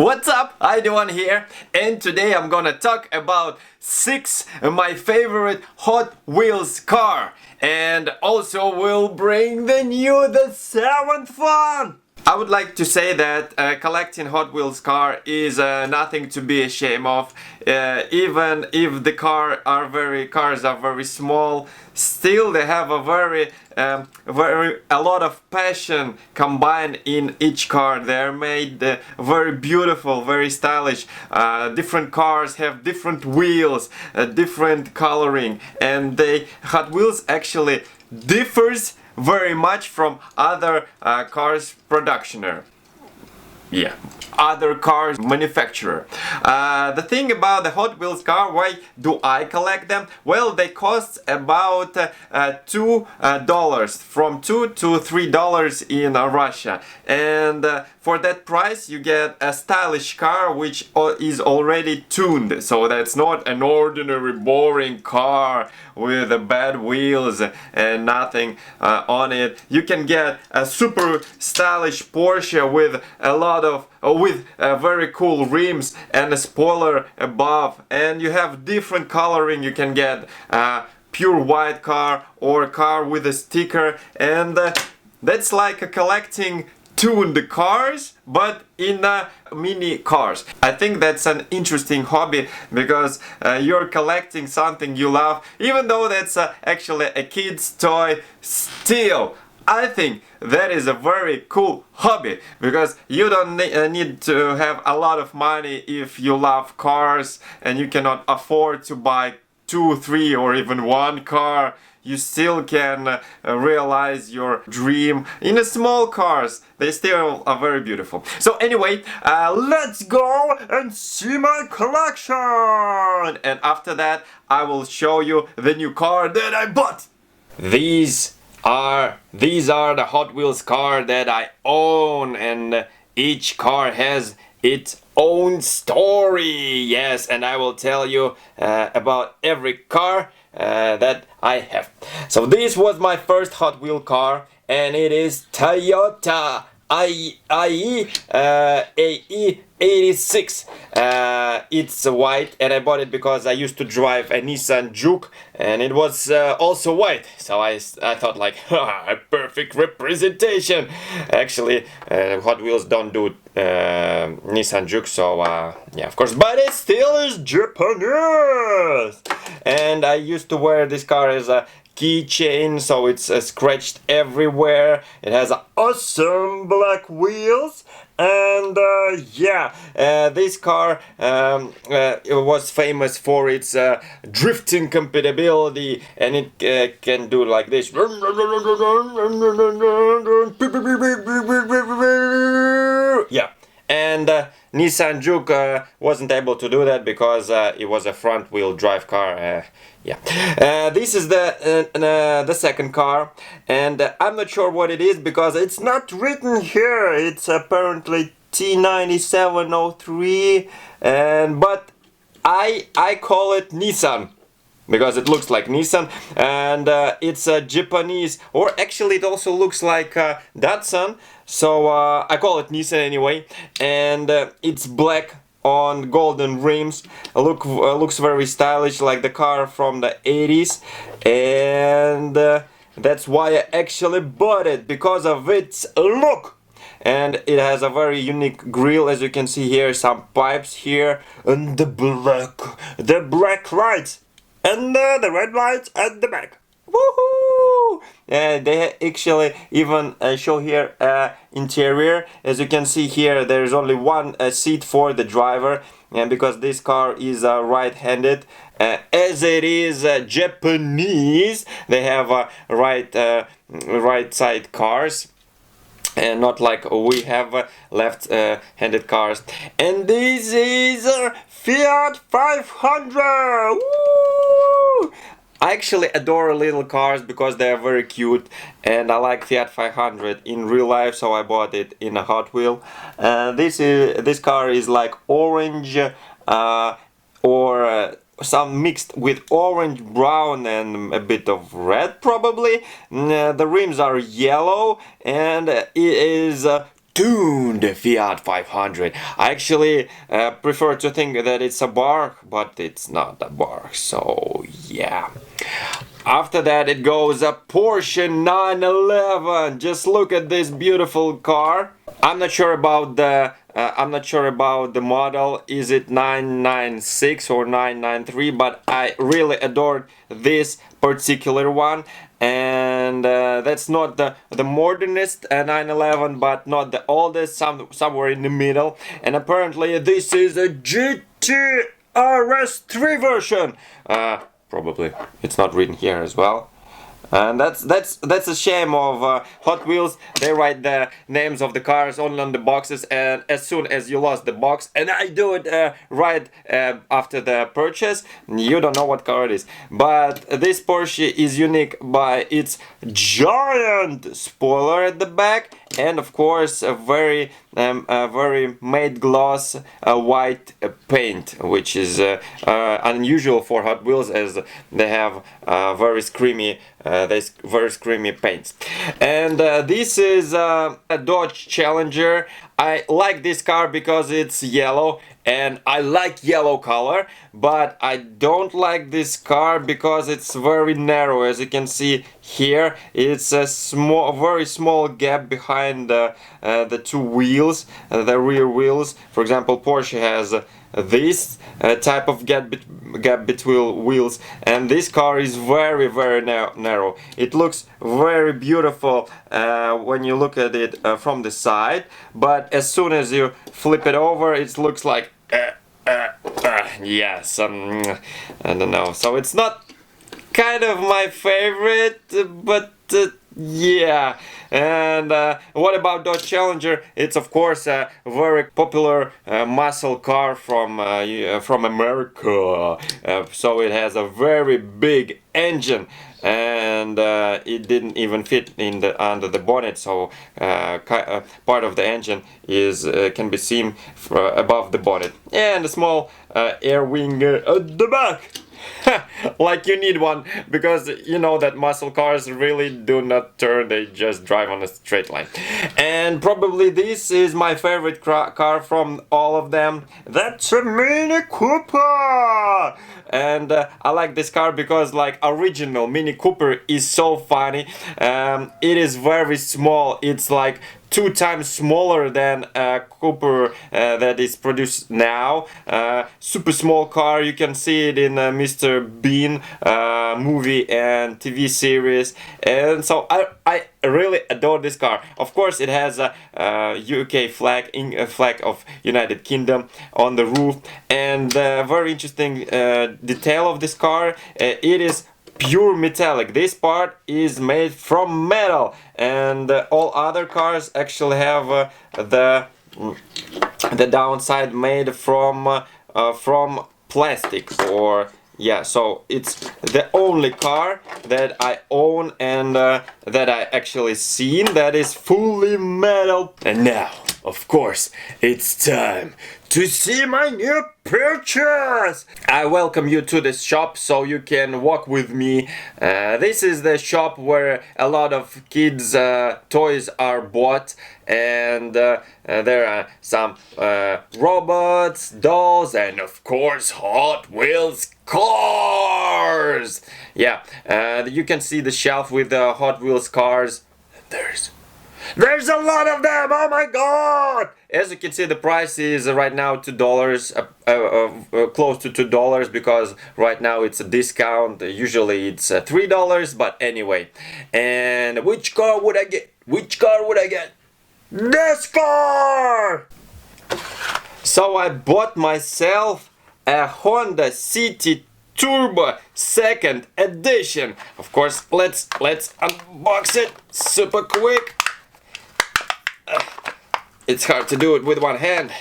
What's up? Ivan here, and today I'm gonna talk about 6 my favorite Hot Wheels car, and also we'll bring the 7th one. I would like to say that collecting Hot Wheels car is nothing to be ashamed of. Even if the cars are very small, still they have a lot of passion combined in each car. They're made very beautiful, very stylish. Different cars have different wheels, different coloring, and Hot Wheels actually differs very much from other cars productioner. Yeah, other cars manufacturer. The thing about the Hot Wheels car, why do I collect them? Well, they cost about $2, from $2 to $3 in Russia, and for that price you get a stylish car which is already tuned, so that's not an ordinary boring car with bad wheels and nothing on it. You can get a super stylish Porsche with a lot of very cool rims and a spoiler above, and you have different coloring. You can get pure white car or a car with a sticker, and that's like collecting tuned cars but in mini cars. I think that's an interesting hobby because you're collecting something you love, even though that's actually a kid's toy. Still, I think that is a very cool hobby because you don't need to have a lot of money if you love cars and you cannot afford to buy 2, 3 or even 1 car. You still can realize your dream in a small cars. They still are very beautiful. So anyway, let's go and see my collection, and after that I will show you the new car that I bought. These are the Hot Wheels car that I own, and each car has its own story. Yes, and I will tell you about every car that I have. So this was my first Hot Wheel car, and it is Toyota AE86. It's white, and I bought it because I used to drive a Nissan Juke, and it was also white, so I thought like, a perfect representation. Actually, Hot Wheels don't do Nissan Juke, so yeah, of course, but it still is Japanese. And I used to wear this car as a keychain, so it's scratched everywhere. It has awesome black wheels, and yeah, this car it was famous for its drifting compatibility, and it can do like this. Yeah. And Nissan Juke wasn't able to do that because it was a front-wheel drive car. Yeah. This is the second car, and I'm not sure what it is because it's not written here. It's apparently T9703, but I call it Nissan because it looks like Nissan, and it's a Japanese, or actually it also looks like Datsun, so I call it Nissan anyway, and it's black on golden rims. Looks very stylish, like the car from the 80s, and that's why I actually bought it, because of its look. And it has a very unique grille, as you can see here, some pipes here, and the black lights, and the red lights at the back. Woohoo! They actually even show here interior. As you can see here, there is only one seat for the driver, and because this car is right-handed, as it is Japanese, they have right side cars, and not like we have left-handed cars. And this is a Fiat 500. Woo! I actually adore little cars because they are very cute, and I like Fiat 500 in real life, so I bought it in a Hot Wheel. This car is like orange or some mixed with orange, brown, and a bit of red probably. The rims are yellow, and it is tuned Fiat 500. I actually prefer to think that it's a bark, but it's not a bark, so yeah. After that it goes a Porsche 911. Just look at this beautiful car. I'm not sure about the model. Is it 996 or 993? But I really adored this particular one. And that's not the modernist 911, but not the oldest, somewhere in the middle. And apparently this is a GT RS3 version. Probably it's not written here as well. And that's a shame of Hot Wheels. They write the names of the cars only on the boxes, and as soon as you lost the box, and I do it right after the purchase, you don't know what car it is. But this Porsche is unique by its giant spoiler at the back, and of course a very matte gloss white paint, which is unusual for Hot Wheels, as they have very screamy paints. And this is a Dodge Challenger. I like this car because it's yellow, and I like yellow color, but I don't like this car because it's very narrow. As you can see here, it's a very small gap behind the two wheels, the rear wheels. For example, Porsche has this type of gap between wheels, and this car is very narrow. It looks very beautiful when you look at it from the side, but as soon as you flip it over, it looks like yes, I don't know. So it's not kind of my favorite, but yeah. And what about Dodge Challenger? It's of course a very popular muscle car from America. So it has a very big engine, and it didn't even fit in under the bonnet. So part of the engine is can be seen above the bonnet, and a small air wing at the back. Like you need one, because you know that muscle cars really do not turn, they just drive on a straight line. And probably this is my favorite car from all of them. That's a Mini Cooper! And I like this car because, like, original Mini Cooper is so funny. It is very small. It's like 2 times smaller than a Cooper that is produced now. Super small car. You can see it in Mr. Bean movie and TV series, and so I really adore this car. Of course, it has a UK flag, flag of United Kingdom on the roof, and very interesting detail of this car. It is pure metallic. This part is made from metal, and all other cars actually have the downside made from plastic, or yeah. So it's the only car that I own and that I actually seen that is fully metal. And now, of course, it's time to see my new purchase! I welcome you to this shop so you can walk with me. This is the shop where a lot of kids' toys are bought, and there are some robots, dolls, and of course Hot Wheels cars! Yeah, you can see the shelf with the Hot Wheels cars. There's a lot of them! Oh my god! As you can see, the price is right now $2, close to $2, because right now it's a discount. Usually it's $3, but anyway. And which car would I get? Which car would I get? This car! So I bought myself a Honda City Turbo 2nd edition. Of course, let's unbox it super quick. It's hard to do it with one hand,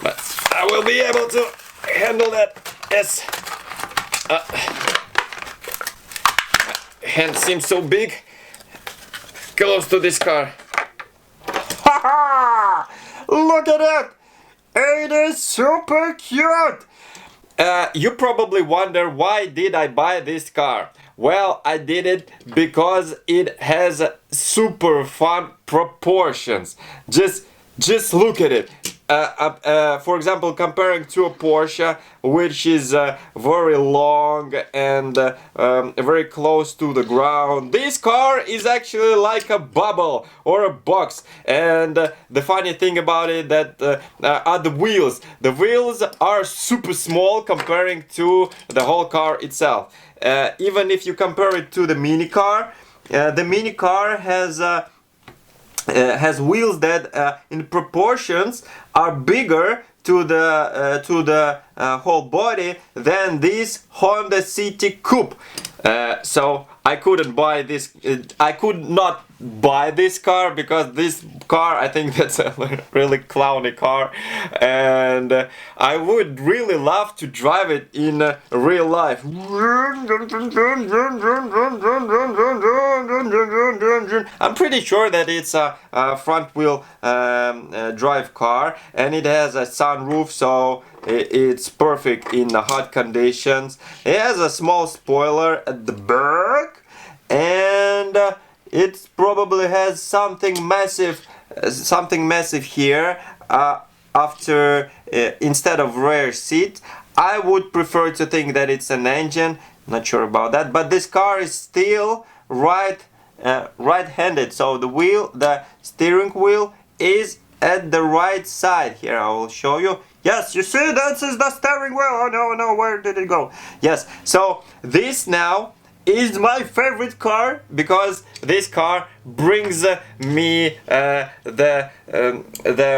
but I will be able to handle that. Yes. My hand seems so big. Close to this car. Look at it! It is super cute! You probably wonder, why did I buy this car? Well, I did it because it has super fun proportions. Just Just look at it. For example, comparing to a Porsche, which is very long and very close to the ground, this car is actually like a bubble or a box. And the funny thing about it that are the wheels. The wheels are super small comparing to the whole car itself. Even if you compare it to the mini car has wheels that in proportions are bigger to the whole body than this Honda City Coupe. So I couldn't buy this. I could not buy this car because this car, I think that's a really clowny car, and I would really love to drive it in real life. I'm pretty sure that it's a front wheel drive car, and it has a sunroof, so it's perfect in the hot conditions. It has a small spoiler at the back, and it probably has something massive here after instead of rear seat. I would prefer to think that it's an engine. Not sure about that, but this car is still right-handed, so the steering wheel is at the right side. Here I will show you. Yes, you see, that is the steering wheel. Oh no, where did it go? Yes, so this now is my favorite car because this car brings me the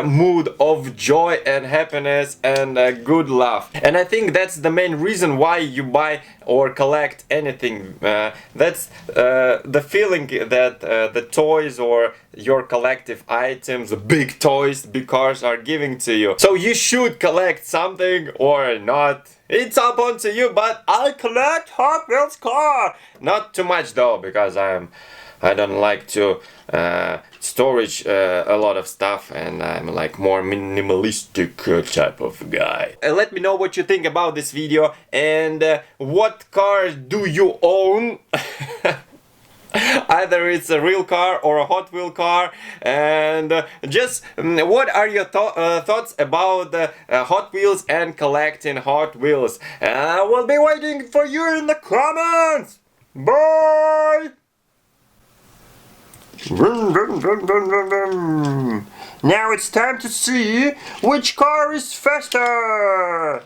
mood of joy and happiness and good laugh. And I think that's the main reason why you buy or collect anything. That's the feeling that the toys or your collective items, the big toys, big cars are giving to you. So you should collect something or not. It's up onto you, but I collect Hot Wheels car. Not too much though, because I don't like to storage a lot of stuff, and I'm like more minimalistic type of guy. Let me know what you think about this video, and what cars do you own? Either it's a real car or a Hot Wheel car, and just what are your thoughts about Hot Wheels and collecting Hot Wheels? I will be waiting for you in the comments. Bye! Now it's time to see which car is faster.